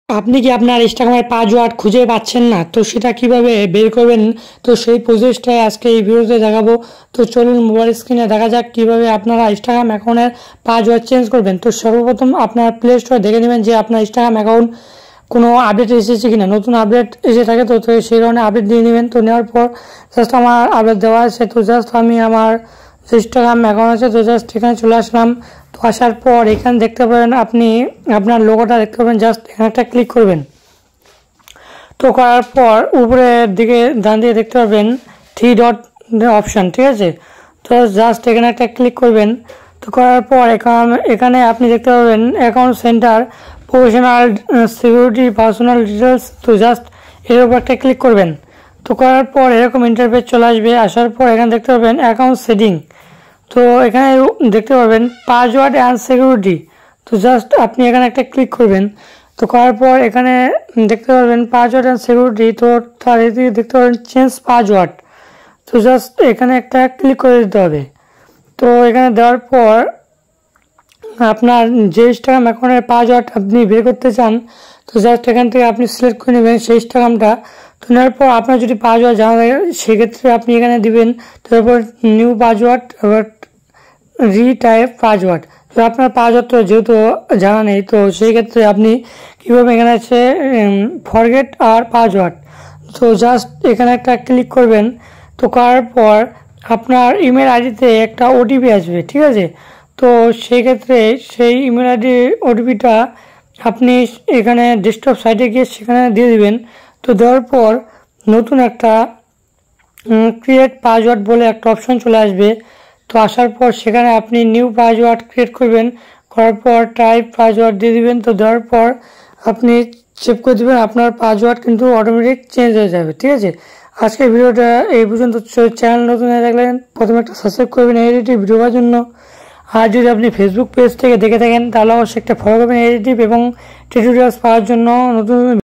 আপনি কি আপনার ইনস্টাগ্রামের পাসওয়ার্ড খুঁজে পাচ্ছেন না? তো সেটা কিভাবে বের করবেন? তো সেই প্রসেসটাই আজকে এই ভিডিওতে দেখাবো। তো চলুন মোবাইল স্ক্রিনে দেখা যাক কিভাবে আপনারা ইনস্টাগ্রাম অ্যাকাউন্টের পাসওয়ার্ড চেঞ্জ করবেন। তো সর্বপ্রথম আপনার প্লে স্টোরে দেখে নেবেন যে আপনার ইনস্টাগ্রাম অ্যাকাউন্ট কোনো আপডেট এসেছে কিনা। নতুন আপডেট এসে থাকে তো সেই ধরনের আপডেট দিয়ে নেবেন। তো নেওয়ার পর জাস্ট আমার আপডেট দেওয়া আছে, তো জাস্ট আমি আমার যে ইনস্টাগ্রাম অ্যাকাউন্ট আছে তো জাস্ট এখানে চলে আসলাম। তো আসার পর এখানে দেখতে পাবেন আপনি আপনার লোগোটা দেখতে পাবেন, জাস্ট এখানে একটা ক্লিক করবেন। তো করার পর উপরের দিকে ডান দিকে দেখতে পাবেন 3 ডট অপশান, ঠিক আছে। তো জাস্ট এখানে একটা ক্লিক করবেন। তো করার পর এখানে আপনি দেখতে পাবেন account centre, professional security, personal details. তো জাস্ট এর উপর একটা ক্লিক করবেন। তো করার পর এরকম ইন্টারফেস চলে আসবে। আসার পর এখানে দেখতে পাবেন অ্যাকাউন্ট সেটিং। তো এখানে দেখতে পাবেন পাসওয়ার্ড অ্যান্ড সিকিউরিটি। তো জাস্ট আপনি এখানে একটা ক্লিক করবেন। তো করার পর এখানে দেখতে পাবেন পাসওয়ার্ড অ্যান্ড সিকিউরিটি। তো তার এদিকে দেখতে পাবেন চেঞ্জ পাসওয়ার্ড। তো জাস্ট এখানে একটা ক্লিক করে দিতে হবে। তো এখানে দেওয়ার পর আপনার যে ইনস্টাগ্রাম অ্যাকাউন্টের পাসওয়ার্ড আপনি বের করতে চান তো জাস্ট এখান থেকে আপনি সিলেক্ট করে নেবেন সেই ইনস্টাগ্রামটা। তো নেওয়ার পর আপনার যদি পাসওয়ার্ড জানা থাকে সেক্ষেত্রে আপনি এখানে দিবেন। তারপর নিউ পাসওয়ার্ড, আবার রিটাইপ পাসওয়ার্ড। তো আপনার পাসওয়ার্ড তো যেহেতু জানা নেই তো সেই ক্ষেত্রে আপনি কীভাবে এখানে আছে ফরগেট আর পাসওয়ার্ড। তো জাস্ট এখানে একটা ক্লিক করবেন। তো করার পর আপনার ইমেল আইডিতে একটা ওটিপি আসবে, ঠিক আছে। তো সেই ক্ষেত্রে সেই ইমেল আইডি ওটিপিটা আপনি এখানে ডেস্কটপ সাইটে গিয়ে সেখানে দিয়ে দিবেন। তো দেওয়ার পর নতুন একটা ক্রিয়েট পাসওয়ার্ড বলে একটা অপশন চলে আসবে। তো আসার পর সেখানে আপনি নিউ পাসওয়ার্ড ক্রিয়েট করবেন। করার পর টাইপ পাসওয়ার্ড দিয়ে দিবেন। তো দেওয়ার পর আপনি চেক করে দেবেন, আপনার পাসওয়ার্ড কিন্তু অটোমেটিক চেঞ্জ হয়ে যাবে, ঠিক আছে। আজকের ভিডিওটা এই পর্যন্ত। চ্যানেল নতুন হয়ে থাকলেন প্রথমে একটা সাবস্ক্রাইব করবেন এডিটিভ ভিডিও পাওয়ার জন্য। আর যদি আপনি ফেসবুক পেজ থেকে দেখে থাকেন তাহলে অবশ্যই একটা ফলো করবেন এডিটিভ এবং টিউটোরিয়ালস পাওয়ার জন্য নতুন